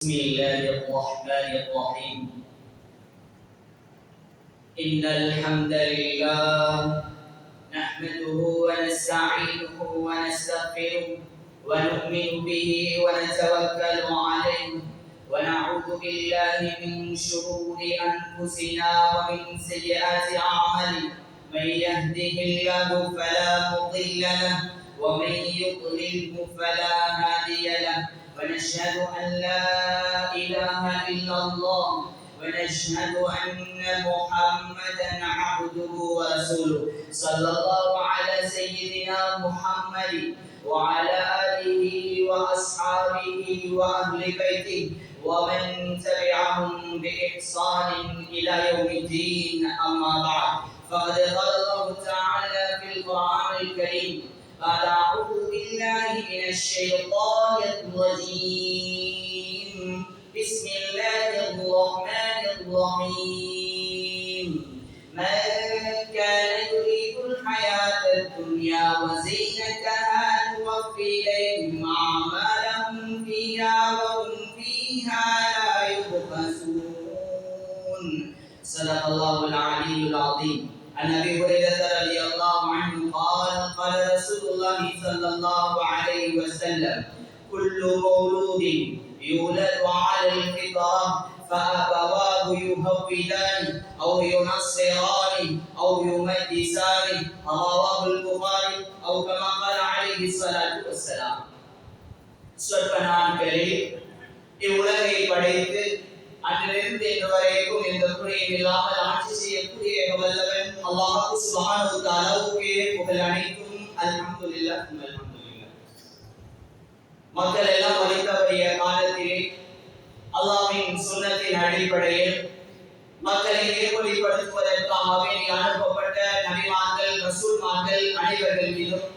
بسم الله الرحمن الرحيم إن الحمد لله نحمده ونستعينه ونستغفره ونؤمن به ونتوكل عليه ونعوذ بالله من شرور أنفسنا ومن سيئات أعمالنا من يهده الله فلا مضل له ومن يضلله فلا هادي له ونشهد أن لا إله إلا الله ونشهد أن محمدا عبده ورسوله صلى الله على سيدنا محمد وعلى آله وأصحابه وأهل بيته ومن تبعهم بإحسان إلى يوم الدين أما بعد فقد قال الله تعالى في القرآن الكريم بعد أعوذ بالله من الشيطان الرجيم بسم الله الرحمن الرحيم من كان يريد الحياة الدنيا وزينتها نوفي إليهم أعمالهم فيها وهم فيها لا يبخسون صدق الله العلي العظيم عن أبي هريرة رضي الله عنه قال قال رسول الله صلى الله عليه وسلم كل مولود يولد على الفطرة فأبواه يهودانه أو ينصرانه أو يمجسانه رواه البخاري أو كما قال عليه الصلاة والسلام சொற்ப நாட்களில் இவ்வுலகை படைத்து அன்றிலிருந்து இன்று வரைக்கும் எந்த குறையும் இல்லாமல் ஆட்சி செய்யக்கூடிய வல்லவன் அல்லாஹ் சுப்ஹானஹு வ தஆலாவுக்கே புகழ் அனைத்தும் அல்ஹம்துலில்லாஹ் அல்ஹம்துலில்லாஹ். மக்கள் எல்லாம் வழித்தவறிய காலத்திலே அல்லாஹ்வின் சுன்னத்தின் அடிப்படையில் மக்களை நேர்வழிப்படுத்துவதற்காகவே அனுப்பப்பட்ட நபிமார்கள் ரசூல்மார்கள் அனைவர்கள் மீதும்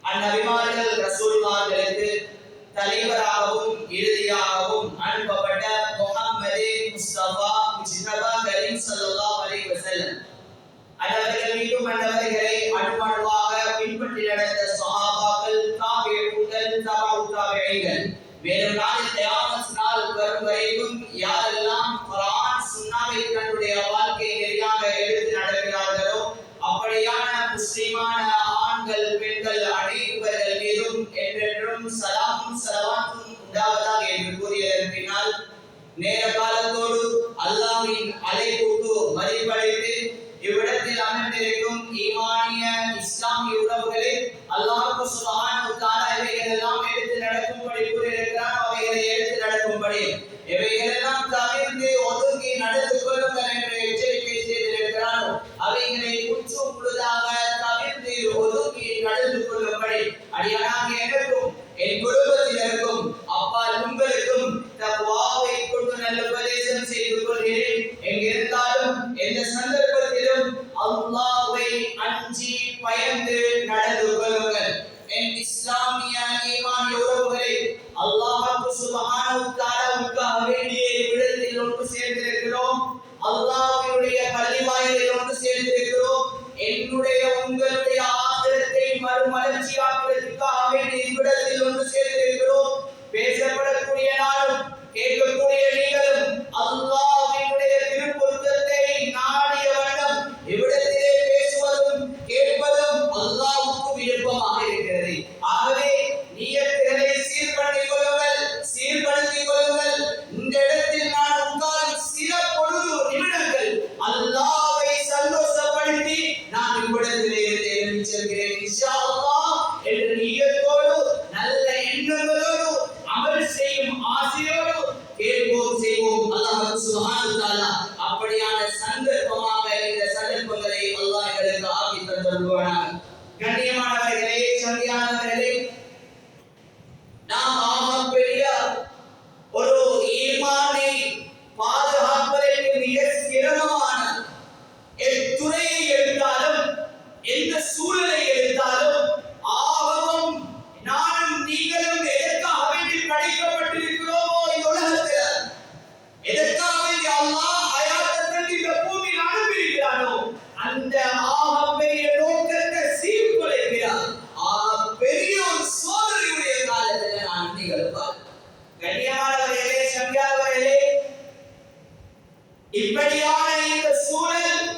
அந்நபிமார்கள் ரசூல்மார்களுக்கு தலைவராகவும் இறுதியாகவும் அனுப்பப்பட்ட முஹம்மது முஸ்தபா முஜ்தபா கரீம் ஸல்லல்லாஹு அலைஹி வஸல்லம் அவர்கள் மீதும் அன்னவர்களை அனுமதிவாக பின்பற்றி நடந்த சஹாபாக்கள் தாபிஊன்கள் தபஉ தாபிஈன்கள் மேலும் நாளை கியாமத் நாள் வரும் வரைக்கும் யாரெல்லாம் குர்ஆன் சுன்னாவை தன்னுடைய வாழ்க்கை நெறியாக எடுத்து நடக்கிறார்களோ அப்படியான முஸ்லிமான ஆண்கள் பெண்கள் அனைவர்கள் மீதும் என்றென்றும் சலாமும் ஸலவாத்தும் உண்டாவதாக என்று கூறியதன் பின்னால் நேர காலத்தோடு அல்லாஹ்வின் அழைப்புக்கு மதிப்பளித்து இவ்விடத்தில் அமர்ந்திருக்கும் ஈமானிய இஸ்லாமிய உறவுகளே அல்லாஹ் சுப்ஹானஹு வ தஆலா இவைகளெல்லாம் எடுத்து நடக்கும்படி கூறியிருக்கிறார். அவைகளை எடுத்து நடக்கும்படி இவைகளெல்லாம் தவிர்த்து ஒதுங்கி நடந்து கொள்ளுங்கள் என்று எச்சரிக்கை செய்திருக்கிறார். அவைகளை முற்றும் முழுதாக தவிர்த்து ஒதுங்கி நடந்து கொள்ளும்படி அடியானாக எனக்கும் என் குடும்பத்தினருக்கும் அப்பால் உங்களுக்கும் தக்வாவை கொண்டு நல்ல உபதேசம் செய்து கொள்கிறேன். எங்கிருந்தாலும் எந்த சந்தர்ப்பத்திலும் அல்லாஹ்வை அஞ்சி பயந்து நடந்து கொள்ளுங்கள். என் இஸ்லாமிய ஈமானிய உறவுகளே, அல்லாஹ் சுப்ஹானஹு வ தஆலாவுக்காக வேண்டிய இடத்தில் ஒன்று சேர்ந்திருக்கிறோம். அல்லாஹ்வுடைய பள்ளிவாயலில் ஒன்று சேர்ந்திருக்கிறோம். என்னுடைய உங்களுடைய ஆகிரத்தை மறுமலர்ச்சியாக்குவதற்காக வேண்டிய இடத்தில் ஒன்று சேர்ந்திருக்கிறோம். பேசப்படக்கூடிய நாளும் கேட்கக்கூடிய நீங்களும் அல்லாஹ்வினுடைய திருப்பொருத்தத்தை நாடிய வண்ணம் இவ்விடத்திலே பேசுவதும் கேட்பதும் அல்லாஹ்வுக்கு விருப்பமாக இருக்கிறது. ஆகவே நியத்துகளை சீர்படுத்திக் கொள்ளுங்கள். இந்த இடத்தில் நான் உட்காரும் சில பொழுது நிமிடங்கள் இப்படியான இந்த சூழல்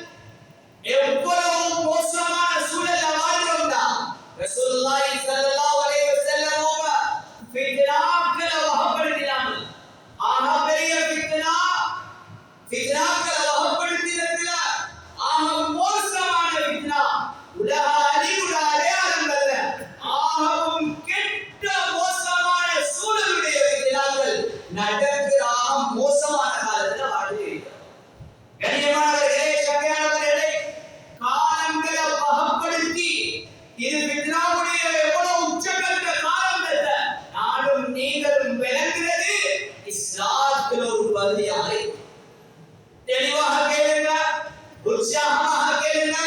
எவ்வளவு மோசமான சூழல்ல வாழ்றோம்டா. ரசூலுல்லாஹி ஸல்லல்லாஹு அலைஹி வஸல்லம் அவங்க ஃபித்னாக்களை வகப்படுத்தினாங்க. ஆக பெரிய ஃபித்னாக்களை வகப்படுத்தினதுல ஆக மோசமான ஃபித்னா உலக அழிவுள்ள அடையாளங்கள்ல ஆகவும் கெட்ட மோசமான சூழலுடைய ஃபித்னாக்கள் நடக்கிற ஆக மோசமான காலத்துல வாழ்ந்து கண்ணியமானவர்களே, சங்கையானவர்களே, காலங்களை வகப்படுத்தி இது ஃபித்னாவுடைய எவ்வளவு உச்சகட்ட காலங்கள்ல நானும் நீங்களும் விளங்குகிறது இஸ்லாத்தில் ஒரு பகுதியாக தெளிவாக கேளுங்க, உற்சாகமாக கேளுங்க.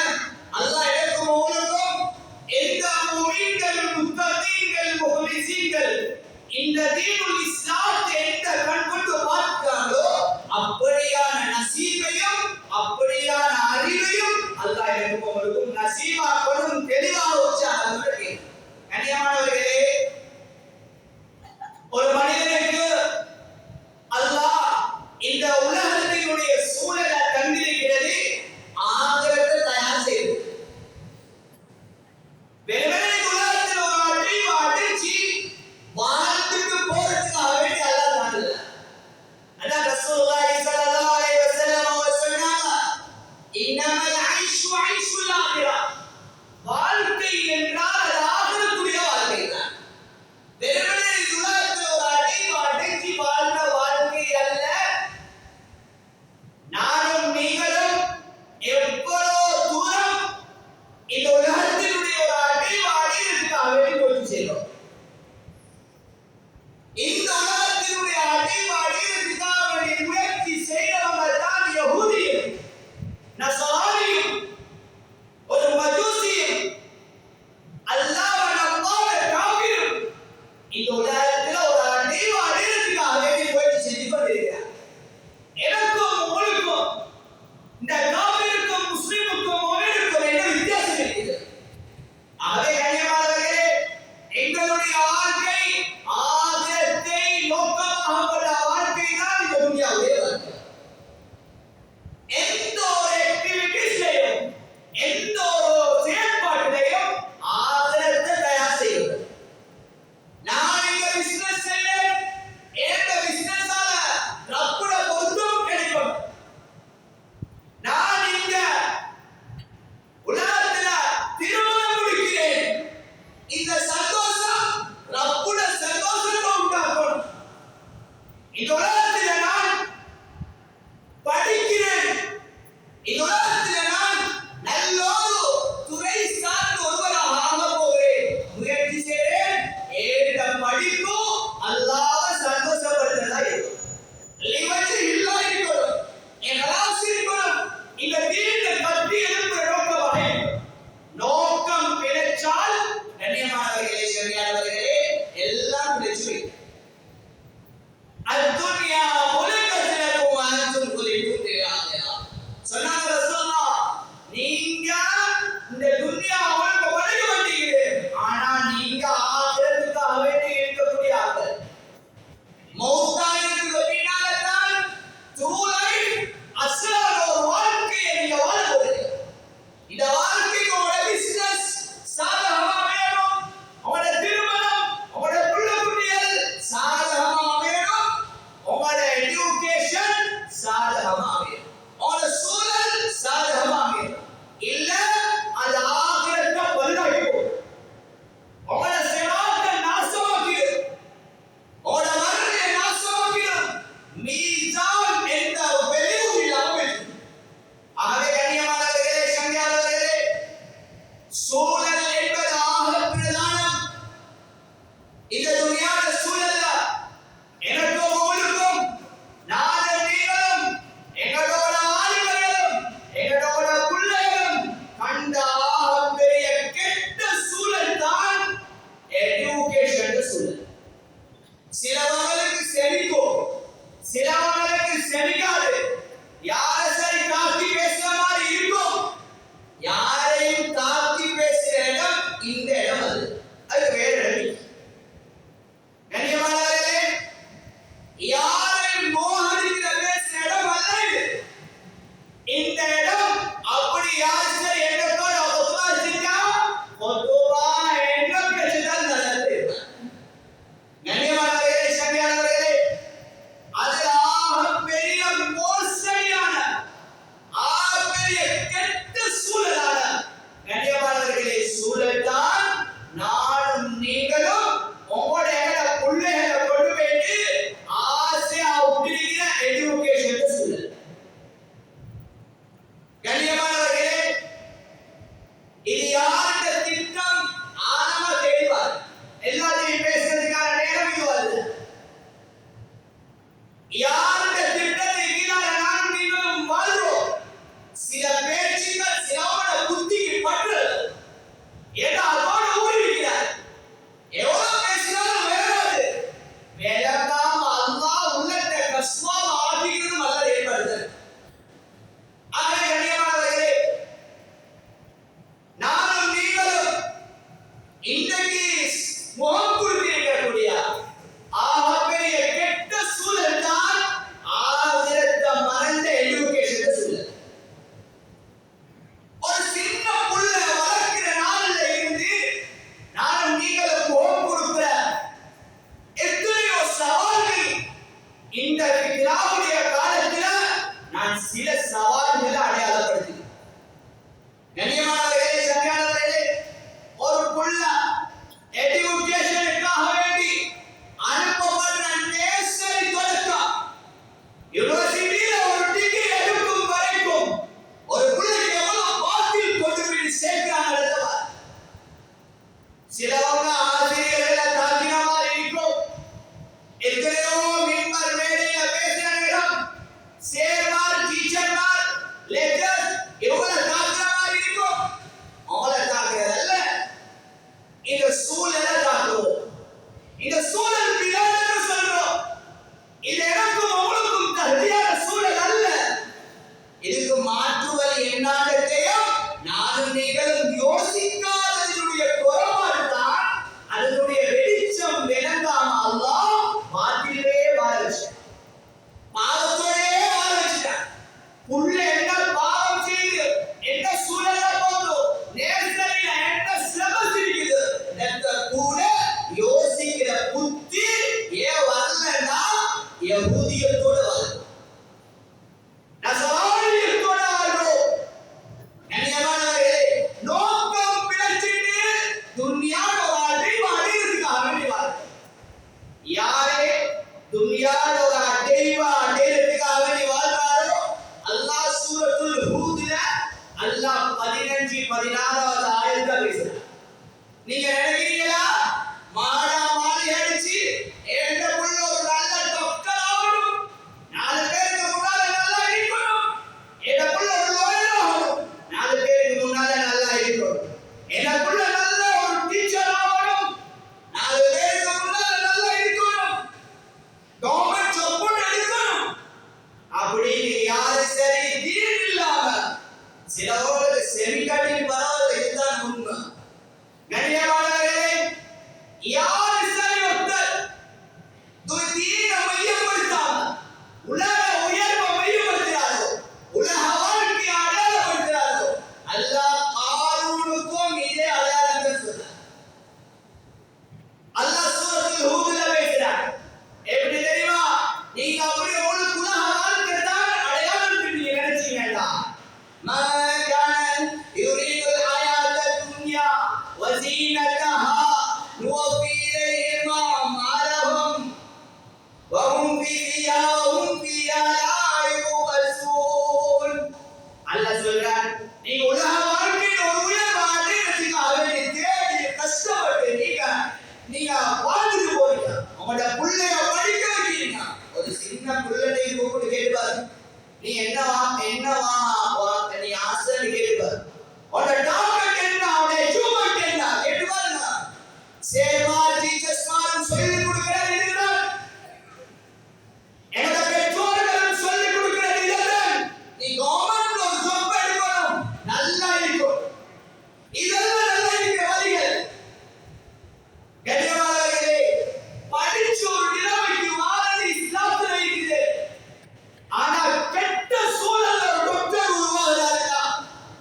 அல்லாஹ் எனக்கும் உங்களுக்கும் எந்த முஃமின்கள் முத்தகீன்கள் முஹ்லிஸீன்கள் இந்த தீனுல் இஸ்லாத்தை எந்த கண் கொண்டு பார்க்கிறாங்களோ அப்படியான நசீபையும் அப்படியான அறிவையும் அல்லாஹ் எனக்கும் உங்களுக்கும் நசீபாக்கணும். தெளிவாக உற்சாகமாக கேளுங்க. கண்ணியமானவர்களே, ஒரு மனிதனுக்கு அல்லாஹ் இந்த உலகத்தினுடைய சூழலை தந்திருக்கிறது, ஆகிரத்தை தயார் செய்து வெறுமனே உலகத்தில் ஒரு அடிச்சு வாழ்த்துக்கு போறதுக்காக யாருடைய திட்டத்தை கீழாக நானும் நீங்களும் வாழ்றோம். சில பேச்சுகள் சிலவன புத்திக்கு பற்று ஏன்னா அதோட ஊறி இருக்கிறார். எவ்வளவு பேசினாலும் வேறாது வேலைக்காம அல்லாஹ் உள்ளத்தை கஸ்மாவ ஆக்கிக்கிறதும் அல்ல ஏற்படுது. ஆக கண்ணியமானவர்களே, நானும் நீங்களும் இன்றைக்கு முகம் கொடுத்திருக்கக்கூடிய ஆகப்பெரிய கெட்ட சூழல் தான் ஆகிரத்தை மறந்த எஜுகேஷன் சூழல். ஒரு சின்ன புள்ள வளர்க்கிற நாள்ல இருந்து நானும் நீங்களும் முகம் கொடுக்கிற எத்தனையோ சவால்கள் இந்த விழாவுடைய காலத்துல நான் சில சவால்களை அடையாளப்படுத்தி கண்ணியமானவர்களே, சங்கையானவர்களே, ஒரு புள்ள எஜுகேஷனுக்காக வேண்டி அனுப்பப்படுற நேசரி தொடக்கம் யூனிவர்சிட்டியில ஒரு டிகிரி எடுக்கும் வரைக்கும் ஒரு பிள்ளைக்கு எவ்வளவு பாத்தில் கொண்டு போய் சேர்க்கிறாங்க. சிலவங்க ஆசிரியர்களை தாக்கின மாதிரி இருக்கும். எத்தனையோ மின்பர் மேடையில பேசுற நேரம் சேர்மார் டீச்சர்மார் லெக்சர் இவங்களை தாக்குற மாதிரி இருக்கும். அவங்கள தாக்குறதல்ல, இந்த சூழலை தாக்குவோம். இந்த சூழல் பின்னாடி சொல்றோம். இது எனக்கும் உங்களுக்கும் தகுதியான சூழல் அல்ல. இதுக்கு மாற்று வழி என்னத்தையும் நானும் நீங்களும் யோசிக்காததுடைய குறைபாடு தான் அதனுடைய வெளிச்சம் விளங்காம அல்லாஹ் மாற்றிலே வாழ வச்சான், பாவத்தோடே வாழ வச்சான். உள்ள என்ன பாவம் செய்து என்ன சூழல்ல போதும் நேர்மையில என்ன சிலபஸ் இருக்குது என்ற கூட யோசிக்கிற புத்தி ஏன் வரலன்னா யஹூதியத்தோட வரல, நசரானியத்தோட வாழ்றோம். கண்ணியமானவர்களே, நோக்கம் பிழைச்சிட்டு துன்யாட வாழ்வை அடையிறதுக்காக வேண்டி வாழ்றோம். யாரே துன்யாட ஒரு அடையிறதுக்காக வேண்டி வாழ்றாரோ அல்லாஹ் சூரத்துல் ஹூத்ல அல்லாஹ் 15-16வது ஆயத்தை பேசுறார். நீங்க நினைக்கிறீங்களா மாடா மாடி அடிச்சு எந்த புள்ள ஒரு நல்ல தொக்கல் ஆகணும், 4 பேருக்கு முன்னால நல்லா இருக்கணும், எந்த புள்ள ஒரு லாயர் ஆகணும், 4 பேருக்கு முன்னால நல்லா இருக்கணும், எந்த புள்ள நல்ல ஒரு டீச்சர் ஆகணும், 4 பேருக்கு முன்னால நல்லா இருக்கணும், கவர்மெண்ட் சப்போர்ட் எடுக்கணும் அப்படின்னு யாரு சரி தீர்வு இல்லாம சிலவர்களுக்கு செமிகாட்டின் பரவாயில்ல. இதுதான் உண்மை. கண்ணியமானவர்களே, யாரு சரி ஒருத்தர் தீன மையப்படுத்தாம உலக உயர்வை மையப்படுத்துகிறாரோ, உலக வாழ்க்கையை அடையாளப்படுத்துகிறாரோ அல்லாஹ் காரூனுக்கும் இதே அடையாளத்தை சொன்னார். அல்லாஹ் சூரத்துல் ஹூத்ல பேசுறார். எப்படி தெரியுமா? நீங்க அப்படியே உங்களுக்கு உலக வாழ்க்கை தான் அடையாளம் நீங்க நினைச்சீங்கன்னா ما كان يريد الحياة الدنيا وزينتها نوفي إليهم أعمالهم وهم فيها لا يبخسون. அல்லாஹ் சொல்றார், நீங்க உலக வாழ்க்கையில் ஒரு உயர்வை அடையறதுக்காக வேண்டி தேடி கஷ்டப்பட்டு நீங்க வாழ்ந்துட்டு போறீங்க. உங்களோட பிள்ளைய படிக்க வைக்கிறீங்க. ஒரு சின்ன பிள்ளையை கூப்பிட்டு கேட்பாரு, நீ என்ன நீ ஆசைன்னு கேட்பாரு. உன்னோட டாக்டர் என்ன, அவனோட அச்சீவ்மெண்ட் என்ன கேட்பாருங்க. சேர்மார் டீச்சர்ஸ்மாரும் சொல்லிக் கொடுக்கிறார் இதுதான். என்னோட பெற்றோர்களும் சொல்லிக் கொடுக்கிறது இதுதான். நீ கவர்மெண்ட்ல ஒரு ஜாப் எடுக்கணும், நல்லா இருக்கும். இதெல்லாம் நல்லா இருக்கிற வழிகள். கண்ணியமானவர்களே, படிச்ச ஒரு நிலைமைக்கு மாறது இஸ்லாத்துல இருக்குது. ஆனா கெட்ட சூழல்ல ஒரு டாக்டர் உருவாகிறாருன்னா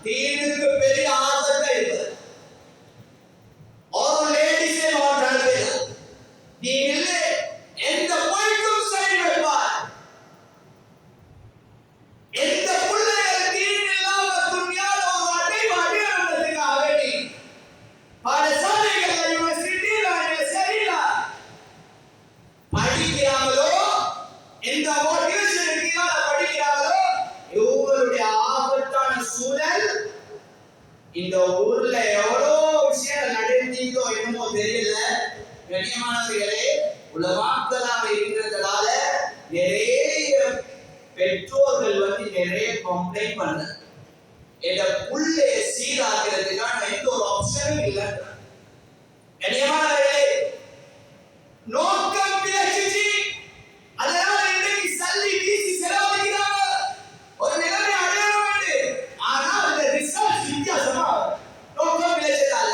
தீனுக்கு பெரிய ஆபத்தை இருக்கு. ஒரு லேடிஸே மாற்றாங்க தீனில் எந்த பொய்க்கும் சரி வைப்பார். எந்த பிள்ளைகள் தீன் இல்லாம துன்யால ஒரு அடையாளத்துக்காக வேண்டி பாடசாலைகள் யூனிவர்சிட்டியில சரியில்லை படிக்கிறாங்களோ, எந்த மோட்டிவேஷனுக்கு படிக்கிறாங்களோ இவங்களுடைய ஆபத்தான சூழல் இந்த ஊர்ல எவ்வளோ விஷயம் நடந்தீங்களோ என்னமோ தெரியல. கண்ணியமானவர்களே, உலமாக்களாக இருக்கிறதுனால நிறைய பெற்றோர்கள் நிறைய கம்ப்ளைண்ட் பண்ண என்ற புள்ளைய சீராக்கிறதுக்கான எந்த ஒரு ஆப்ஷனும் இல்லை. கண்ணியமானவர்களே, நோக்கம் பிழைச்சிச்சு, அதனால இன்றைக்கு சல்லி வீசி செலவழிக்கிறாங்க, ஒரு நிலைமை அடையணும் என்று. ஆனா அந்த ரிசல்ட் வித்தியாசமா, நோக்கம் பிழைச்சதால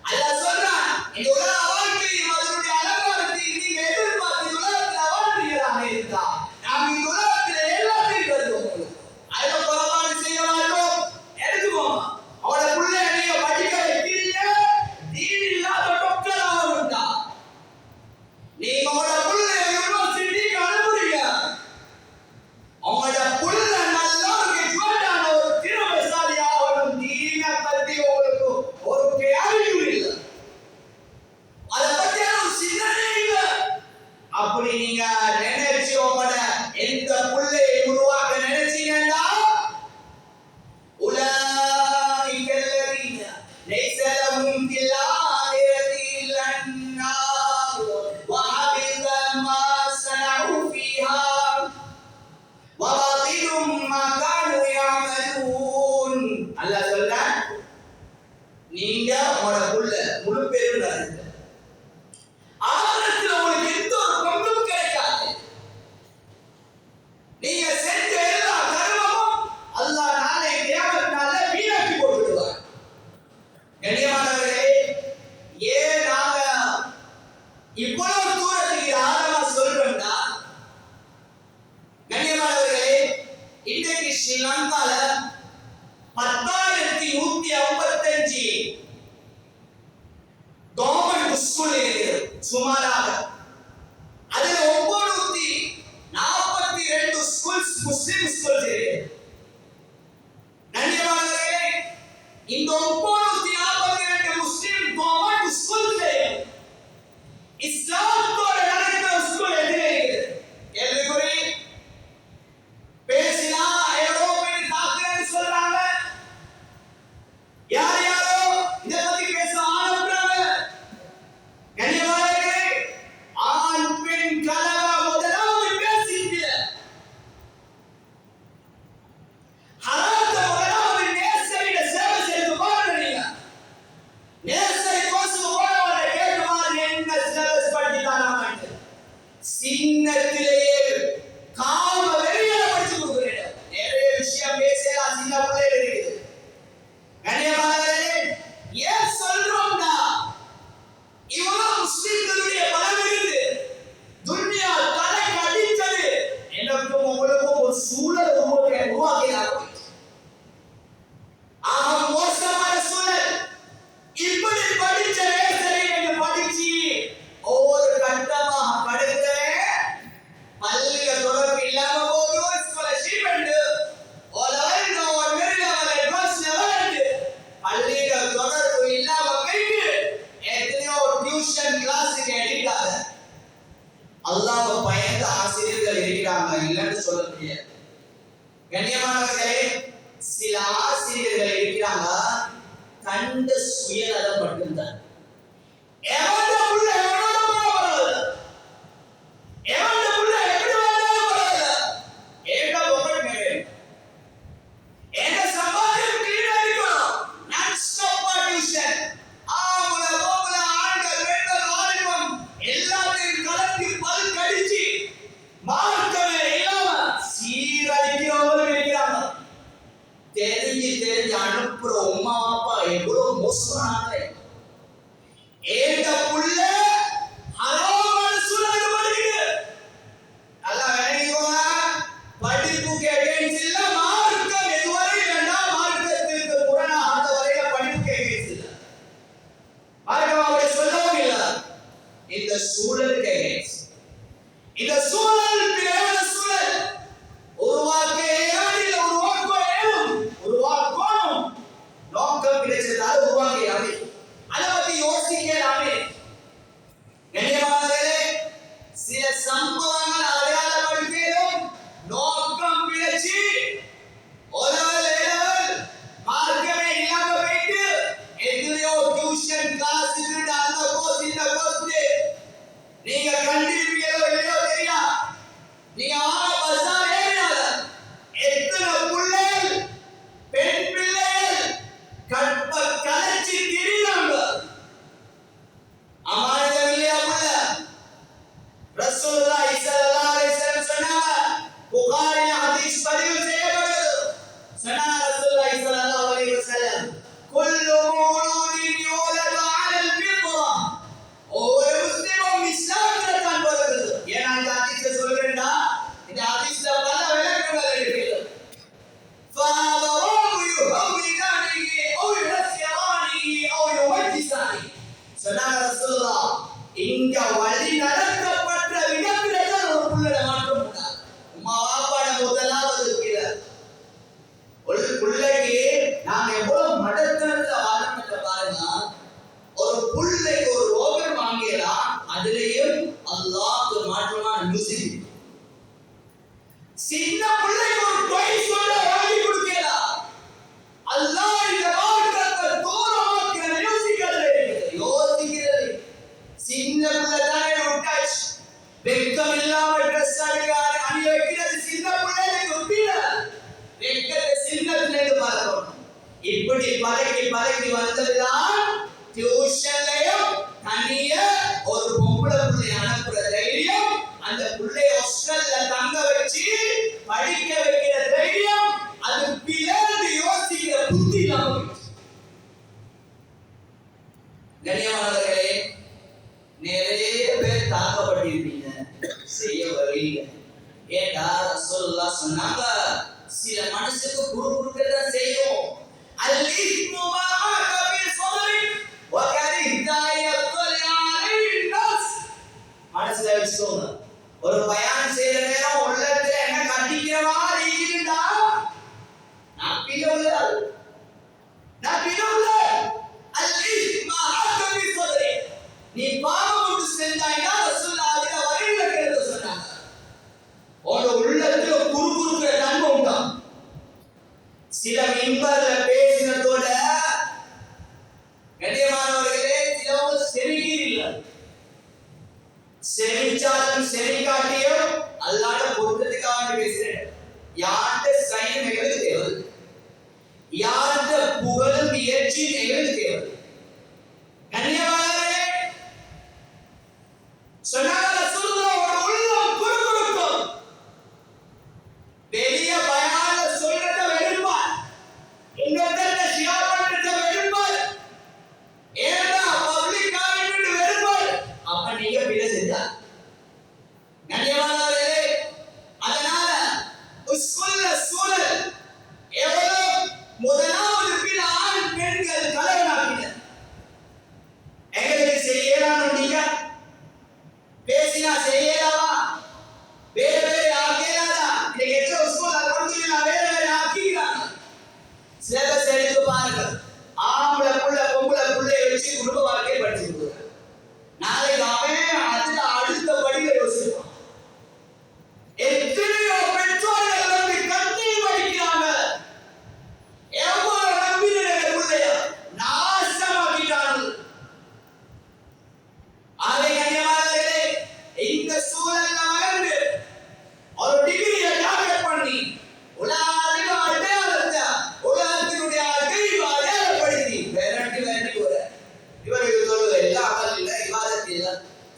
அல்லாஹ் சொல்றான், இந்த உலக வாழ்க்கையும் அதனுடைய அலங்காரத்தையும் நீங்க எதிர்பார்த்து உலகத்தில் வாழ்றீங்களாக இருந்தா நாம் இந்த உலகத்தில் எல்லாத்தையும் தருவோம். அதில் குறைபாடு செய்ய மாட்டோம். எடுத்துக்கோங்க, அவட பிள்ளை நீங்க படிக்க வைக்கிறீங்க, தீன் இல்லாத டொக்கலாக இருந்தா நீங்க அவட பிள்ளை யூனிவர்சிட்டிக்கு அனுப்புறீங்க, அவங்களோட பிள்ளை நல்லா எஜுகேட்டான ஒரு திறமைசாலியாகணும், தீனை பத்தி உங்களுக்கு ஒரு கேள்வியும் இல்லை, அதை பத்தி ஒரு சிந்தனை இல்லை. அப்படி நீங்க நினைச்சு உங்களோட எந்த பிள்ளையை உருவாக்க நினைச்சீங்கன்னா أولئك الذين ليس لهم في الآخرة إلا النار وحبط ما صنعوا فيها وباطل ما كانوا يعملون. அல்லாஹ் சொல்றான், நீங்க உங்களோட புள்ள முழு பேரும் நடந்து ஆகிரத்தில் உங்களுக்கு எந்த ஒரு பங்கும் கிடைக்காது. நீங்க செஞ்ச எல்லா கர்மமும் அல்லாஹ் நாளை கியாமத் நாள்ல வீணாக்கி போட்டுடுவார். கண்ணியமானவர்களே, ஏன் நாங்க இவ்வளவு தூரத்துக்கு ஆழமா சொல்றோம்னா, கண்ணியமானவர்களே, இன்றைக்கு ஸ்ரீலங்கால 10,155 கவர்மெண்ட் ஸ்கூல் இருக்குது சுமாராக. அதுல 942 ஸ்கூல்ஸ் முஸ்லிம் ஸ்கூல்ஸ் இருக்கு. கண்ணியமானவர்களே, இந்த 942 முஸ்லிம் கவர்மெண்ட் ஸ்கூல்ஸ் இஸ்லாத்தோட நடக்கிற ஸ்கூல் எதிரே இருக்குது. கேள்விக்குறி பேசினா ஐரோப்பியன் தாக்குறேன்னு சொல்றாங்க. யார் யாரோ இதை பத்தி பேச ஆரம்பிக்கிறாங்க. கண்ணியமானவர்களே, ஆண் பெண் கலவை முதலாவது பேசிட்டு ஹராத்தை முதலாவது நேசரிட சேவை செய்து பாருங்க. நேசரி கோசு போனவரை கேட்டு பாருங்க, என்ன சிலபஸ் படித்தாராம். சின்னத்திலேயே காம வெறியில படிச்சு கொடுக்குறேன். நிறைய விஷயம் பேசலாம், சின்ன பிள்ளைகள் இருக்குது. கண்ணியமானவர்களே, ஏன் சொல்றோம்னா இவ்வளவு முஸ்லிம்களுடைய பலம் இருந்து துன்யா தலை கடித்தது. எனக்கும் உங்களுக்கும் ஒரு சூழல் உருவாக்கினார்கள். ஆக மோசமான சூழல். இப்படி படிச்ச நேசரை என்று படிச்சு ஒவ்வொரு கட்டமாக படுக்கிறேன். பள்ளியில தொடர்பு இல்லாம போதும், ஸ்காலர்ஷிப் உண்டு, ஒரு மிருகவலை ட்ரஸ்ட் உண்டு. பள்ளியில தொடர்பு இல்லாம போயிட்டு எத்தனையோ டியூஷன் கிளாஸுக்கு எடுக்காத அல்லாஹ்வை பயந்த ஆசிரியர்கள் இருக்கிறாங்க, இல்லைன்னு சொல்ல முடியாது. கண்ணியமானவர்களே, சில ஆசிரியர்கள் இருக்கிறாங்க, கண்ட சுயநலம் மட்டும்தான். எவன்ட புள்ள எவனோட பரவாயில்ல, எவன்ட புள்ள எப்படி வந்தாலும் பரவாயில்ல, ஏக பொம்பளை ஏக சம்பாத்தியம் கிளீனா இருக்கணும். நான் ஸ்டாப் டியூஷன் ஆம்பள பொம்பள ஆண்கள் பெண்கள் வாலிபம் எல்லாத்தையும் கலந்து பல் கடிச்சு மார்க்கமே இல்லாம சீரழிக்கிறவங்க இருக்கிறாங்க. தெரிஞ்சு அனுப்புற உமா அப்பா எவ்வளவு மோசமானது. ஏக புள்ள ஹராமான சூழலுக்கு படிக்குது. நல்லா விளங்கிக்கோங்க, படிப்புக்கு அகைன்ஸ்ட் இல்ல, மார்க்கம் எதுவரை வேண்டாம், மார்க்கத்திற்கு புறனாகாத வரையில படிப்புக்கு அகைன்ஸ்ட் இல்ல. மார்க்கம் அப்படி சொல்லவும் இல்ல. இந்த சூழலுக்கு அகைன்ஸ்ட். இந்த சூழல் பிறகு சூழல் உருவாக்க ஏனில் உருவாக்கணும். நோக்கம் கிடைச்சதால உருவாக்கிறாமே, அதை பத்தி யோசிக்கலாமே. கண்ணியமானவர்களே, சில சம்பவங்கள் அடையாளப்படுத்தியும் நோக்கம் கிடைச்ச சின்ன பிள்ளைக்கு ஒரு டொய் சொல்ல வாங்கி கொடுக்கலாம். அல்லாஹ் இந்த மார்க்கத்தை தூரமாக்கிற யோசிக்கிறது. சின்ன பிள்ளை தானே விட்டாச்சு. வெட்கம் இல்லாம ட்ரெஸ் அணி வைக்கிறது சின்ன பிள்ளைகளுக்கு ஒப்பில. வெட்கத்தை சின்ன பிள்ளைக்கு பார்க்கணும். இப்படி பழகி வந்ததுதான் டியூஷன்லயும் தனிய ஒரு பொம்பளை பிள்ளை அனுப்புற தைரியம், அந்த பிள்ளைய ஹாஸ்டல்ல தங்க வச்சு படிக்க வைக்கிற தைரியம், அது பிளந்து யோசிக்கிற புத்தி இல்லாம. கண்ணியமானவர்களே, நிறைய பேர் தாக்கப்பட்டிருப்பீங்க, செய்ய வரீங்க. ஏண்டா ரசூலுல்லாஹ் சொன்னாங்க, சில மனசுக்கு குரு குறுக்கதா செய்யும். அல்-இஸ்மு மஅக பில்-ஸப்ரி வ கரிஹ்தா யத்லி அலைன்-நாஸ். மனசுல வச்சுக்கோங்க. ஒரு பயான் செய்யற நேரம் உள்ளத்துல என்ன கட்டிக்கிற மாதிரி இருந்தா நான் பிளவுல அல்-இஸ்மு மஅக பில்-ஸப்ரி. நீ பாவம் ஒன்று செஞ்சாய்னா ரசூலுல்லாஹ் அதுல வரையில கேட்டு சொன்னாங்க, உன்னோட உள்ளத்துல குறுக்குறுக்கிற தன்மை உண்டாம். சில மிம்பர்ல பேசினதோட கண்ணியமானவர்களே, சிலவங்க செவிக்கிறீங்க. செவிச்சாலும் செவிக்காட்டியும் அல்லாஹ்ட பொருத்தத்துக்காக பேசுறேன். யார்கிட்ட சைன் எங்களுக்கு தேவை, யார்கிட்ட புகழும் முயற்சி எங்களுக்கு தேவை. கண்ணியமானவர்களே, சொன்னாங்க ரசூலுல்லாஹ் ஒரு உள்ளம் குறுகுறுக்கும். பெரிய பயான்ல சொல்றத வெறுப்பார், இன்னொருத்தர ஷியார் பண்றத வெறுப்பார், ஏன்னா பப்ளிக் ஆகிட்டு வெறுப்பார். அப்ப நீங்க பிழை செஞ்சா கண்ணியமானவர்களே, அதனால உஸ்குல்ல சூழல் எவ்வளவு முதலாவது பின் ஆண் பெண்கள் கலவனாக்கின. எங்களுக்கு செய்யலாம், நீங்க பேசினா செய்யலாமா, வேற வேற ஆக்கேலாதா. இன்னைக்கு எத்தனை உஸ்குல் அல்ஹம்துலில்லாஹ் வேற வேற ஆக்கிக்கிறாங்க. சிலபஸ் எடுத்து பாருங்க, ஆம்பளை புள்ள பொம்பளை புள்ளைய வச்சு குடும்ப வாழ்க்கையை படிச்சுட்டு நாளைக்கு அவன் அதுல அடுத்த படியில யோசிப்பான். எத்தனையோ பெற்றோர்கள் வந்து கண்ணீர் வடிக்கிறாங்க, எவ்வளவு நம்பின பிள்ளைய நாசமாக்கிட்டாங்க. அதை கண்ணியமானவர்களே, இந்த சூழல்ல வளர்ந்து ஒரு டிகிரியை டார்கெட் பண்ணி உலகத்தின் அடையாளத்தை, உலகத்தினுடைய அறிவை அடையாளப்படுத்தி விரட்டி போற இவருக்கு சொல்லுவது எல்லாம் அமல் இல்லை, இபாதத் இல்லை.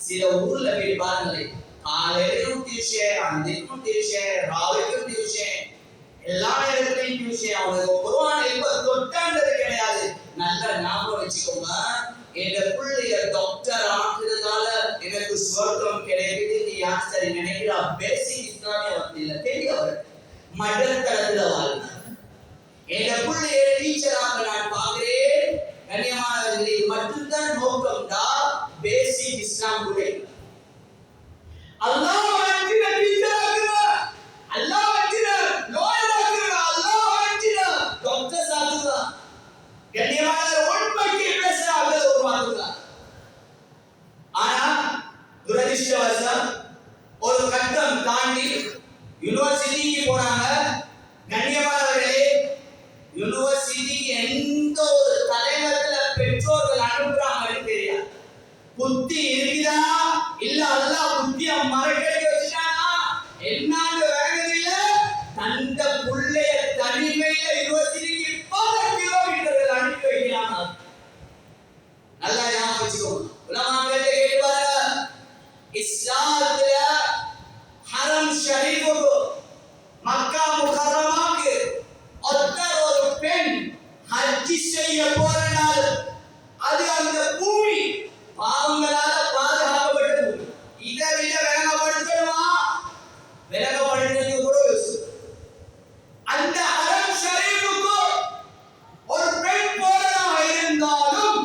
சில ஊர்ல போய் பாருங்களேன், காலையிலும் டியூஷன், அந்திக்கும் டியூஷன், ராவிக்கும் டியூஷன், எல்லா நேரத்திலையும் டியூஷன். அவனுக்கு குர்ஆன் இப்ப தொட்டாண்டது கிடையாது. நல்ல ஞாபகம் வச்சுக்கோங்க, என் பிள்ளைய டாக்டர் ஆக்குறதால எனக்கு சொர்க்கம் கிடைக்குது நீ யார் சரி நினைக்கிறா? பேசிக் இஸ்லாமிய வார்த்தையில தெரியவர் மடத்தளத்துல வாழ்ந்த என் பிள்ளைய டீச்சராக நான் பார்க்கிறேன். கண்ணியமானவர்களே, இது மட்டும்தான் நோக்கம் தான். பேசிக் இஸ்லாம் கூட அல்லாஹ் வச்சிர டீச்சராக்குற, அல்லாஹ் வச்சிர லாயராக்குற, அல்லாஹ் வச்சிர டாக்டர் ஆக்குற. கண்ணியமான உண்மைக்கு பேசுறாங்க ஒரு வார்த்தை. ஆனா துரதிர்ஷ்டவசம் ஒரு கட்டம் தாண்டி யூனிவர்சிட்டிக்கு போறாங்க. கண்ணியமானவர்களே, யூனிவர்சிட்டிக்கு எந்த ஒரு தலைவர்ல பெற்றோர்கள் அனுப்புறாங்கன்னு தெரியாது. புத்தி இருக்குதா இல்ல அல்லாஹ் புத்திய மறக்கடி வச்சுட்டானா என்னன்னு வேறதில்ல. தந்த புள்ளைய தனிமையில யூனிவர்சிட்டிக்கு பல கிலோமீட்டர்கள் அனுப்பி வைக்கிறாங்க. நல்லா ஞாபகம் வச்சுக்கோங்க. உலமாக்கள் கேட்டு பாருங்க, இஸ்லாத்துல ஹரம் ஷரீஃபுக்கு மக்கா முகர்ரமாக்கு ஒருத்தர் ஒரு பெண் ஹஜ் செய்ய போறனால் அது அந்த பூமி பாவங்களால பாதுகாக்கப்பட்டது. இதை விட விளங்கப்படுத்தணுமா? விளங்கப்படுத்துறது கூட அந்த ஹரம் ஷரீஃபுக்கு ஒரு பெண் போறதாக இருந்தாலும்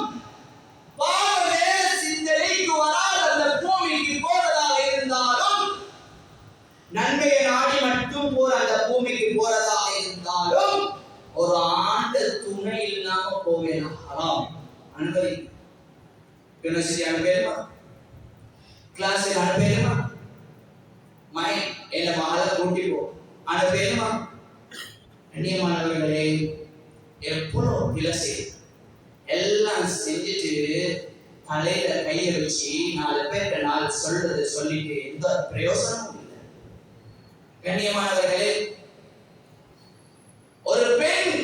பாவ வேற சிந்தனைக்கு வராத அந்த பூமிக்கு போறதாக இருந்தாலும், நன்மையை நாடி மட்டும் போற அந்த பூமிக்கு போறதாக இருந்தாலும் ஒரு ஆண்டு துணை இல்லாம போவேன் ஹராம். அனுமதி யூனிவர்சிட்டி அனுப்பிடுமா, கிளாஸுக்கு அனுப்பிடுமா, மை என்ன மகளை கூட்டி போ, ஆனா வேணுமா கண்ணியமானவர்களே, எப்பவும் பிளஸ் எல்லாம் செஞ்சுட்டு தலையில கையை வச்சு 4 பேர்கிட்ட 4 சொல்றது சொல்லிட்டு எந்த பிரயோசனமும் இல்லை. கண்ணியமானவர்களே, ஒரு பெண்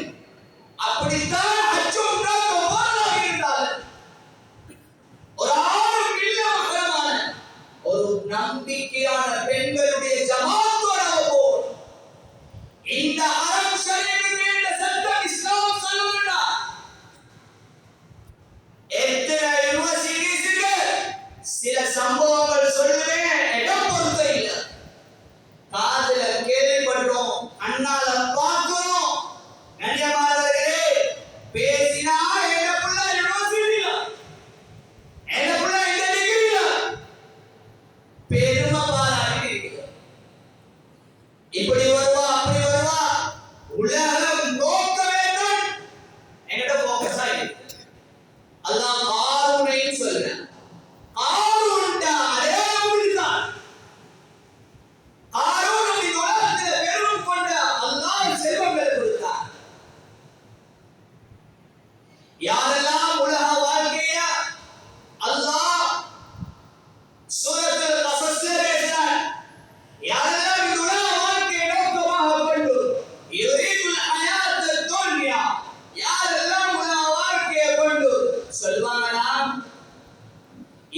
அப்படித்தான் அச்சம் இருந்தால் ஒரு ஆறு பிள்ளை மகமான ஒரு நம்பிக்கையான பெண்களுடைய ஜமாத்தோட இந்த அறம் ஷரீஃபில் இந்த சட்டம் இஸ்லாம் சொல்லுதுன்னா எத்தனை யூனிவர்சிட்டிஸ்க்கு சில சம்பவங்கள் சொல்லுவேன், இடம் பொறுத்த இல்லை. காதுல கேள்விப்படுறோம், கண்ணால பார்க்கிறோம். கண்ணியமானவர்களே, பேசினா என்ன புள்ள யூனிவர்சிட்டில, என்ன புள்ள இந்த டிகிரில பெருமை பாராட்டி இப்படி வருவா அப்படி வருவா. உலகம் நோக்கமே தான் என்கிட்ட போக்கஸ் ஆயிருக்கு. அல்லாஹ் காரூனையும் சொல்றேன், காரூன்ட அடையாளம் முடித்தான். காரூன் இந்த உலகத்தில் பெருமை கொண்ட அல்லாஹ் செல்வங்களை கொடுத்தார். யாரெல்லாம் உலக வாழ்க்கைய அல்லாஹ் சூரத்துல் கஸஸ்ல பேசுறார், யாரெல்லாம் இந்த உலக வாழ்க்கையை நோக்கமாக கொண்டு யுரீதுல் ஹயாத்தத் துன்யா, யாரெல்லாம் உலக வாழ்க்கையை கொண்டு சொல்வாங்களாம்,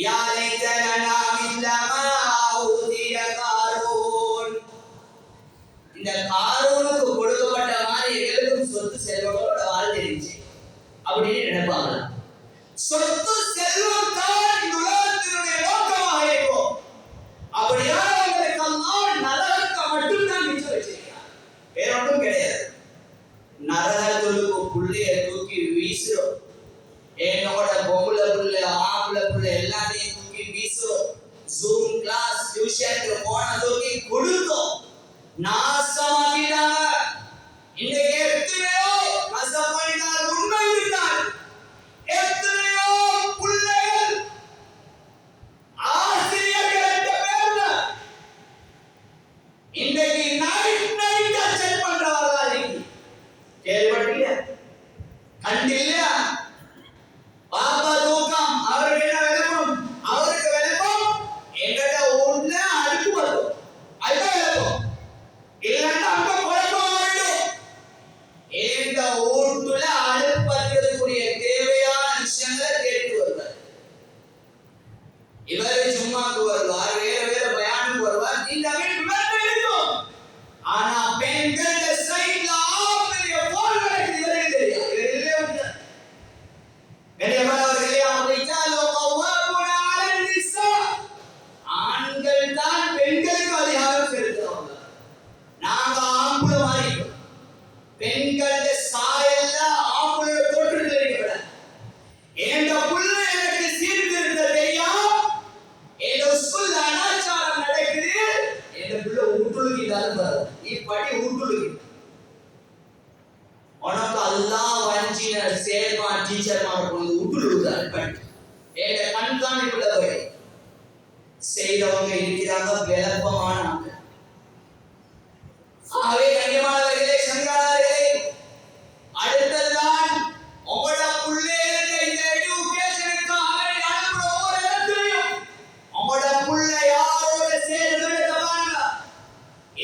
யா லைதனா மிஸ்ல மா ஊதிய காரூன், இந்த காரூனுக்கு கொடுக்கப்பட்ட மாதிரி எங்களுக்கும் சொத்து செல்வங்களோட வாழ்ந்துருச்சு அப்படின்னு நினைப்பாங்க. சொத்து செல்வம் தான் இந்த உலகத்தினுடைய நோக்கமாக இருக்கும். அப்படியானவர்களுக்கு அல்லாஹ் நரகத்தை மட்டும்தான் மிச்சம் வச்சிருக்கிறார், வேற ஒன்றும் கிடையாது. நரகத்துக்கு புள்ளைய தூக்கி வீசுறோம், என்னோட பொம்பளை புள்ள ஆம்பளை புள்ள எல்லாத்தையும் தூக்கி வீசுறோம். ஜூம் கிளாஸ் டியூஷனுக்கு போன தூக்கி கொடுத்தோம், நாசமாக்கிட்டாங்க. இன்னைக்கு எத்தனையோ நாசமாக்கிட்டார், உண்மை இருந்தால் எத்தனையோ பிள்ளைகள் ஆசிரியர்கள் என்ற பேர்ல இன்னைக்கு நைட் செக் பண்றவர்களா கேள்விப்பட்டீங்க? கண்டில்லையா? பாப்பா தூக்கம், அவருக்கு என்ன விளக்கம்? அவருக்கு விளக்கம் எங்கிட்ட ஒண்ணு அடுப்பு வரும், அதுதான் விளக்கம். இல்லைன்னா அங்க குழப்பம் ஆயிடும். இந்த வீட்டுல அடுப்பு வைக்கிறதுக்குரிய தேவையான விஷயங்களை கேட்டு வருவார். இவரு சும்மாக்கு வருவார், வேற வேற பயானுக்கு வருவார். இந்த வீட்டு மேல இருக்கும். ஆனா பெண்கள் சைட்ல ஆபரிய போன் நடக்குது, இவருக்கு தெரியாது. இவரே உண்டு. கண்ணியமானவர்களே, ரிஜாலு கவ்வாமுன அலன் நிஸா, ஆண்கள் தான் பெண்களுக்கு அதிகாரம் செலுத்துறவங்க. நாங்க ஆம்பளை மாதிரி பெண்கள சாயல்ல ஆம்பளை போட்டு தெரிவிக்கல. எந்த புள்ள எனக்கு சீர்திருத்த தெரியும், எந்த ஸ்கூல்ல அனாச்சாரம் நடக்குது, எந்த புள்ள உருட்டுலுக்கு தருவார். இப்படி உருட்டுலுக்கு உனக்கு அல்லாஹ் வஞ்சின சேர்மா டீச்சர் மாறும்போது உருட்டுலுக்குறாரு. பட் எந்த கண்காணிப்புல போய் செய்தவங்க இருக்கிறாங்க, விளப்பமானவங்க. ஆகவே கண்ணியமானவர்களே, சங்காரர்களே, அடுத்ததான் உங்களோட பிள்ளைகளுக்கு இந்த எஜுகேஷனுக்காக அனுப்புற ஒவ்வொரு இடத்துலையும் உங்களோட பிள்ளை யாரோட சேர்ந்து பாருங்க.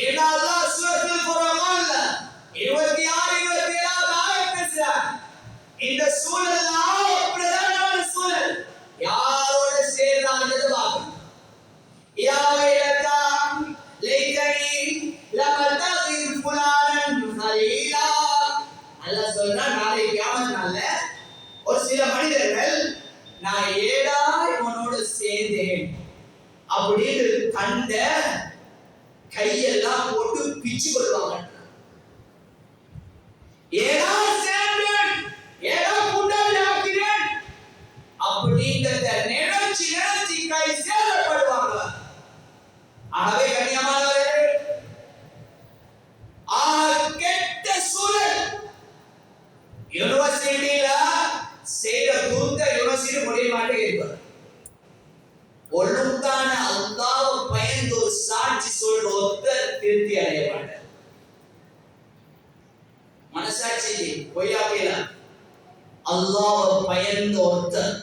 ஏன்னா அல்லாஹ் சூரத்துல் குர்ஆன்ல 26 27 ஆயத் பேசுறார். இந்த சூழல்லாம் பிரதானமான சூழல் யாரோட சேர்ந்தாங்கிறது பார்க்கணும். யா வைலதா லைதனி லமதகிர் ஃபுலானன் ஹலீலா, அல்லாஹ் சொல்றான், நாளை கியாமத் நாள்ல ஒரு சில மனிதர்கள் நான் ஏடா இவனோட சேர்ந்தேன் அப்படின்னு கண்ட கையெல்லாம் போட்டு பிச்சு கொள்வாங்க. ஏடா சேர்ந்தேன், ஏடா கூட்டாளி ஆக்கிறேன் அப்படின்றத நினைச்சு நினைச்சு கை சேதப்படுவாங்க. ஆகவே கண்ணியமானவர்களே, கெட்ட சூழல் யூனிவர்சிட்டியில செய்த கூத்த யூனிவர்சிட்டி முடிய மாட்டேங்குது. ஒழுங்கான அல்லாஹ்வை பயந்து ஒரு சாட்சி சொல்ற ஒருத்தர் திருப்தி அடைய மாட்டார். மனசாட்சி பொய்யாக்கல. அல்லாஹ்வை பயந்த ஒருத்தர்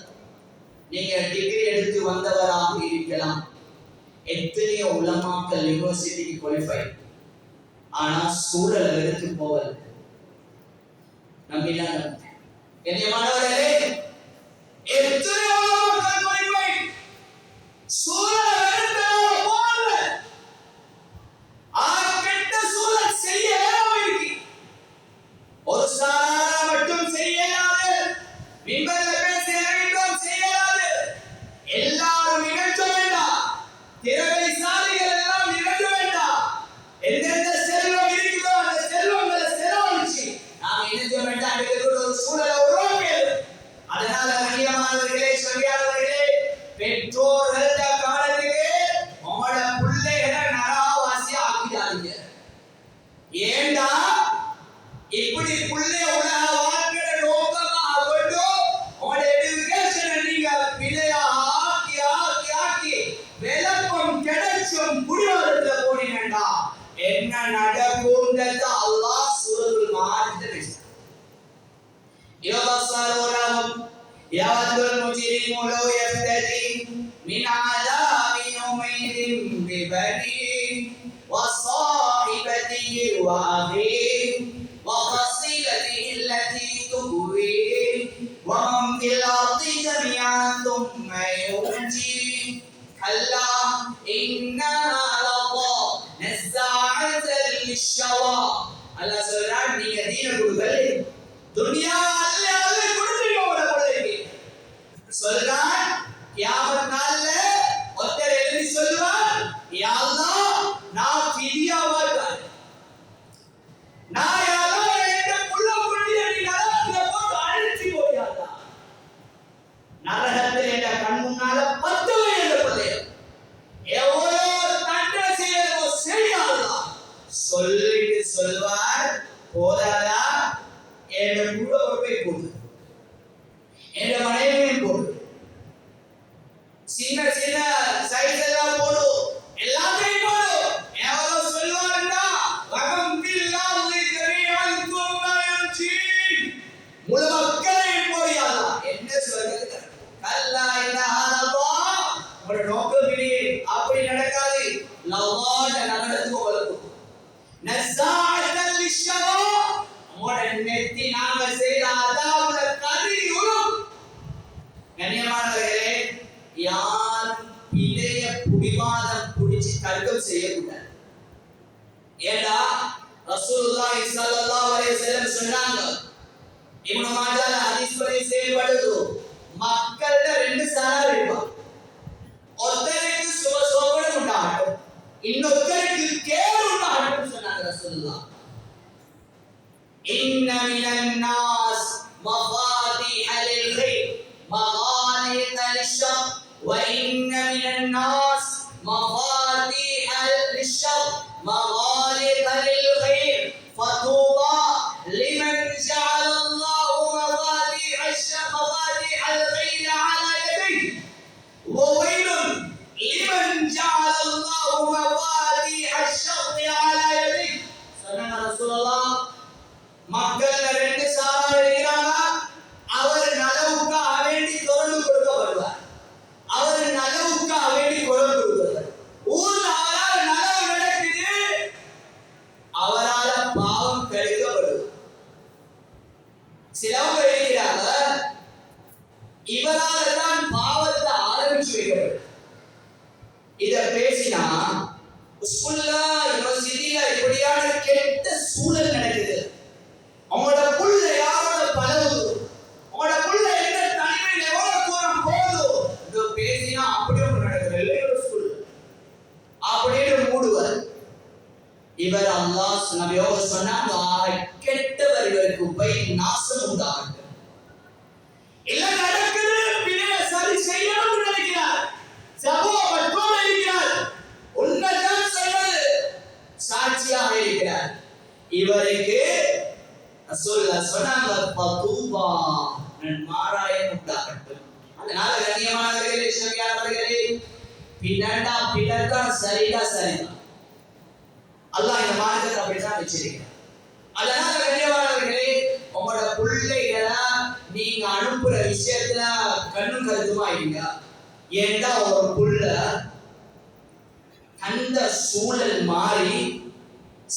நீங்க டிகிரி எடுத்து வந்தவராக இருக்கலாம். எத்தனையோ உலமாக்கள் யூனிவர்சிட்டிக்கு குவாலிஃபை, ஆனா சூழலை எடுத்து போகல. நம்பினாங்க கண்ணியமானவர்களே, எத்தனையோ உலமாக்கள் குவாலிஃபை, சூழலை எடுத்து போகல. கெட்ட சூழல் செய்யலாம் இருக்கு. ஒரு சாரார மட்டும் செய்யலாது, மிம்பர்ல பேசி அறிவித்தோம் செய்யலாது. எல்லாரும் நிகழ்ச்ச வேண்டாம், திறமைசாலிகள் எல்லாம் நிகழ்ச்ச வேண்டாம். எந்தெந்த செல்வம் இருக்குதோ அந்த செல்வங்களை செலவழிச்சு நாம் நிகழ்ச்ச வேண்டாம். ஒரு சூழலை உருவாக்கியது. அதனால கண்ணியமானவர்களே, சொல்லியாளர்களே, பெற்றோர்கள் காலத்துக்கு உங்களோட பிள்ளைகளை நரவாசியா ஆக்கிடாதீங்க. ஏண்டா இப்படி பிள்ளைய உலக வாழ்க்கையில நோக்கமா கொண்டு உங்களோட எஜுகேஷனை நீங்க பிள்ளையா ஆக்கி ஆக்கி ஆக்கி விளக்கம் கிடைச்சும் குடிவரத்துல போனீங்கடா என்ன நடக்கும்ன்றத அல்லாஹ் சூரத்துல் மாஇதால பேசுறார். யபஸருனஹும் யவதுல் முஜ்ரிமு லவ் யஃப்ததி மின் அஸாபி யௌமைதின் பிபனீஹி وصاحبته وأخيه وفصيلته التي تؤويه ومن في الأرض جميعا ثم ينجيه كلا إنها لظى نزاعة للشوى. அல்லாஹ் சொல்றான், நீங்க தீன கொடுக்கல, துனியா அல்ல அல்ல கொடுத்தீங்க உங்களோட பிள்ளைக்கு. சொல்றான், கியாமத் நாள்ல ஒருத்தர் எழுதி சொல்லுவார், யா அல்லாஹ் நான் ஃபிதியாவா தரேன், நான் யா அல்லாஹ் என்ற புள்ள குட்டியை நீ நரகத்துல போட்டு அழிச்சு போயாதா, நரகத்தில் என்ற கண் முன்னால 10 வயது பிள்ளை எவ்வளவு தண்டனை செய்யறதோ செய்யாதா சொல்லிட்டு சொல்வார், போதாதா என்ற புள்ள போய் போடு, என்ற மனைவியும் போடு, சின்ன சின்ன சைஸ் எல்லாம் போடு, எல்லாத்தையும் போடு. எவ்வளவு சொல்லுவாருன்னா, வகம் பில்லாஹி ஜமீஅன் தும்ம யன்ஜி, முழு மக்களையும் போடியாதா. என்ன சொல்றது? கல்லா இன்னஹா லظா, ஒரு நோக்கமில்லை, அப்படி நடக்காது. லவாட நரகத்துக்கு வளரும். நஸாஅத்தல் லிஷ்ஷவா, உங்களோட நெத்தி நாங்க செய்த அதாவுல கரி உரும். கண்ணியமானவர்களே, யார் பிழைய புடிவாதம் புடிச்சு தர்க்கம் செய்யக்கூடாது. ஏண்டா ரசூலுல்லாஹி ஸல்லல்லாஹு அலைஹி வஸல்லம் சொன்னாங்க, இப்னு மாஜால ஹதீஸ் படி செயல்படுது, மக்கள்ல 2 சாரார் இருப்பாங்க. ஒருத்தருக்கு சுபசோபனம் உண்டாகட்டும், இன்னொருத்தருக்கு கேடு உண்டாகட்டும் சொன்னாங்க ரசூலுல்லாஹ். இன்ன மினன் நாஸ் மஃபாதிஹ லில் கைர் மகாலிக லிஷ்ஷர் وإن من الناس مفاتيح للشر مغالق للخير فطوبى لمن جعل الله مفاتيح الخير على يديه وويل لمن جعل الله مفاتيح الشر على يديه. சொன்னாங்க ரசூலுல்லாஹ், மக்கள்ல 2 சாரார் இருக்கிறாங்க. அவர் நலவுக்காக வேண்டி தொடர்ந்து கொடுக்கப்படுவார், அவர் நலவுக்காக வேண்டி குரல் கொடுக்கிறார். ஊர்ல அவரால் நலவு நடக்குது, அவரால பாவம் கழிக்கப்படுது. சிலவங்க இருக்கிறாங்க, இவரால தான் பாவத்தை ஆரம்பிச்சு வைக்கப்படுது. இத பேசினா ஸ்கூல்ல யூனிவர்சிட்டியில இப்படியான கெட்ட சூழல் நடக்குது. அவங்களோட புள்ள யாரோட பழகுது, அவங்களோட புள்ள எந்த தனிமையில் எவ்வளவு தூரம் போகுது, இது பேசினா அப்படியே நடக்குது ஸ்கூல் அப்படின்னு மூடுவார். இவர் அல்லாஹ் நபியோக சொன்னாங்க, கெட்டவர் இவருக்கு போய் நாசம் உண்டாகட்டும். இல்ல நடக்குது, பின்ன சரி செய்யணும்னு நினைக்கிறார், சகோதரத்தோடு இருக்கிறார், உண்மைதான் சொல்வது சாட்சியாக இருக்கிறார். இவருக்கு ரசூலுல்லாஹ் சொன்னாங்க, பதூபா நன்மாராயம் உண்டாகட்டும். அதனால கண்ணியமானவர்களே, ஷரியானவர்களே, பின்னண்டா பின்னதான் சரிதான் சரிதான். அல்லாஹ் இந்த மார்க்கத்தை அப்படிதான் வச்சிருக்கிறார். அதனால கண்ணியமானவர்களே, உங்களோட பிள்ளைகளை நீங்க அனுப்புற விஷயத்துல கண்ணும் கருத்துமா இருங்க. ஏண்டா ஒரு புள்ள அந்த சூழல் மாறி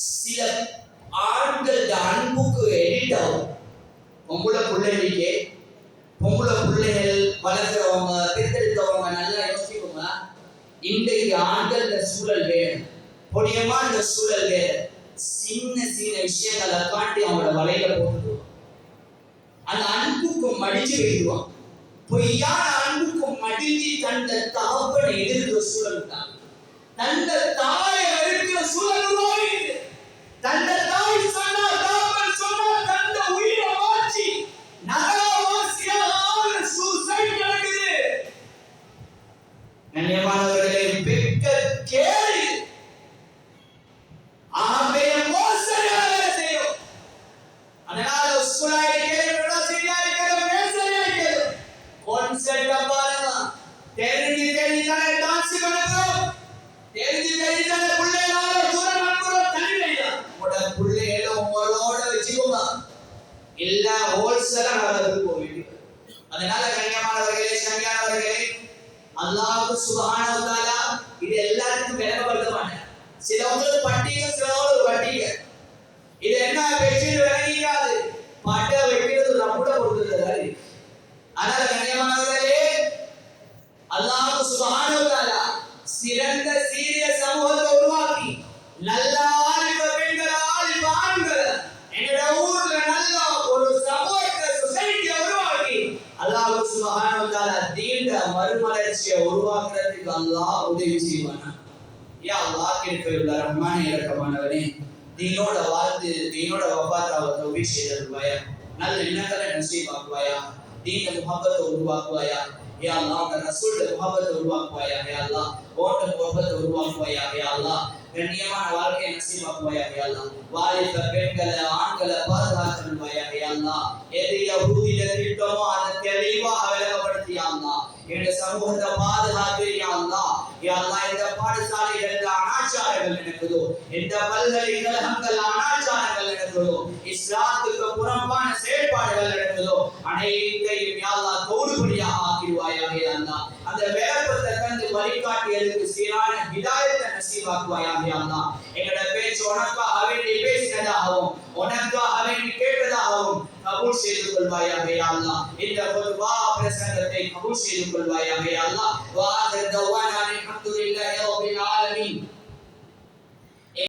சில ஆண்கள் அன்புக்கு எடிட் ஆகும். பொம்பளை பிள்ளைகளுக்கே பொம்பளை பிள்ளைகள் வளர்க்கிறவங்க பெற்றெடுத்தவங்க நல்லா யோசிக்கோங்க. இன்றைக்கு ஆண்கள் சூழல் வேறு, பொடியமா இந்த சூழல் வேறு. சின்ன சின்ன விஷயங்களை காட்டி அவங்களோட வலையில போட்டுடுவான். அந்த அன்புக்கு மடிச்சு வைடுவான். பொய்யான அன்புக்கு மடிஞ்சு தந்த தகப்பனை எதிர்க்கிற சூழல் தான். தந்த தாயை இருக்கிற சூழல் உருவாகிது. தந்த தாய் சொன்னா தகப்பன் சொன்னா தந்த உயிரை மாற்றி நரகவாசியாக சூசைட் நடக்குது. கண்ணியமானவர்களே, பெக்க கேடு ஆம்பைய மோசடியாக செய்யும். அதனால உஸ்குலாய் கேளுடா சரியாய் கேளு மேசரியாய் கேளு கான்செப்ட் பாருங்க. தெரிஞ்சு தானே டான்ஸ் பண்ணுறோம், தெரிஞ்சு தானே பிள்ளைகளோட தூரம் அனுப்புறோம். தனிமையில உட பிள்ளைகளை உங்களோட வச்சுக்கோங்க, இல்ல ஹோல்சேலா நடந்து போக வேண்டியது. அதனால கண்ணியமானவர்களே, சங்கியானவர்களே, அல்லாஹ் சுப்ஹானஹு வ தஆலா இது எல்லாருக்கும் விளங்கப்படுத்த மாட்டார். சிலவங்களுக்கு பட்டிங்க, சிலவங்களுக்கு பட்டிங்க. இது என்ன பேச்சு விளங்கிக்காது. பட்ட வைக்கிறது ரப்புட கொடுத்துருக்காரு. அதனால கண்ணியமானவர்களே, அல்லாஹ் சுப்ஹானஹு வ தஆலா சிறந்த சீரிய சமூகத்தை உருவாக்கி நல்ல ஆளுங்க பெண்கள் ஆளுங்க ஆண்கள் எங்கட ஊர்ல நல்ல ஒரு சமூகத்தை சொசைட்டியை உருவாக்கி அல்லாஹ் சுப்ஹானஹு வ தஆலா தீண்ட மறுமலர்ச்சியை உருவாக்குறதுக்கு அல்லாஹ் உதவி செய்வானா. யா அல்லாஹ் கிருபையுள்ள ரஹ்மானே இரக்கமானவனே, தீனோட வாழ்ந்து தீனோட வஃபாத்தாவை தௌஃபீக் செய்தருள்வாயா. நல்ல எண்ணங்களை நசீபாக்குவாயா. தீன முஹப்பத்தை உருவாக்குவாயா. யா அல்லாஹ் உங்க ரசூலுடைய முஹப்பத்தை உருவாக்குவாயா. யா அல்லாஹ் ஓட்ட முஹப்பத்தை உருவாக்குவாயா. யா அல்லாஹ் கண்ணியமான வாழ்க்கையை நசீபாக்குவாயா. யா அல்லாஹ் வாலிப பெண்களை ஆண்களை பாதுகாத்துள்வாயா. யா அல்லாஹ் எது யஹூதில திட்டமோ அதை தெளிவாக விளங்கப்படுத்தி யா அல்லாஹ் எங்க சமூகத்தை பாதுகாத்து யா அல்லாஹ். யா அல்லாஹ் இந்த பாடசாலைகள்ல அனாச்சாரங்கள் நடக்குதோ, இந்த பல்கலைக்கழகங்கள் அனாச்சாரங்கள் நடக்குதோ, இஸ்லாத்துக்கு புறம்பான செயல்பாடுகள் நடக்குதோ, அனைத்தையும் யா அல்லாஹ் தோடுபடியாக ஆக்கிடுவாயா. யா அல்லாஹ் அந்த வேலைப்பத்தை தந்து வழிகாட்டியதுக்கு சீரான ஹிதாயத்தை நசீபாக்குவாயா. யா அல்லாஹ் எங்களோட பேச்சு உனக்காக வேண்டி பேசினதாகவும் உனக்காக வேண்டி கேட்டதாகவும் கபூல் செய்து கொள்வாயா. யா அல்லாஹ் இந்த குர்ஆன் பிரசங்கத்தை கபூல் செய்து கொள்வாயா. யா அல்லாஹ் வா ஆகிர் தவானா அல்ஹம்துலில்லாஹி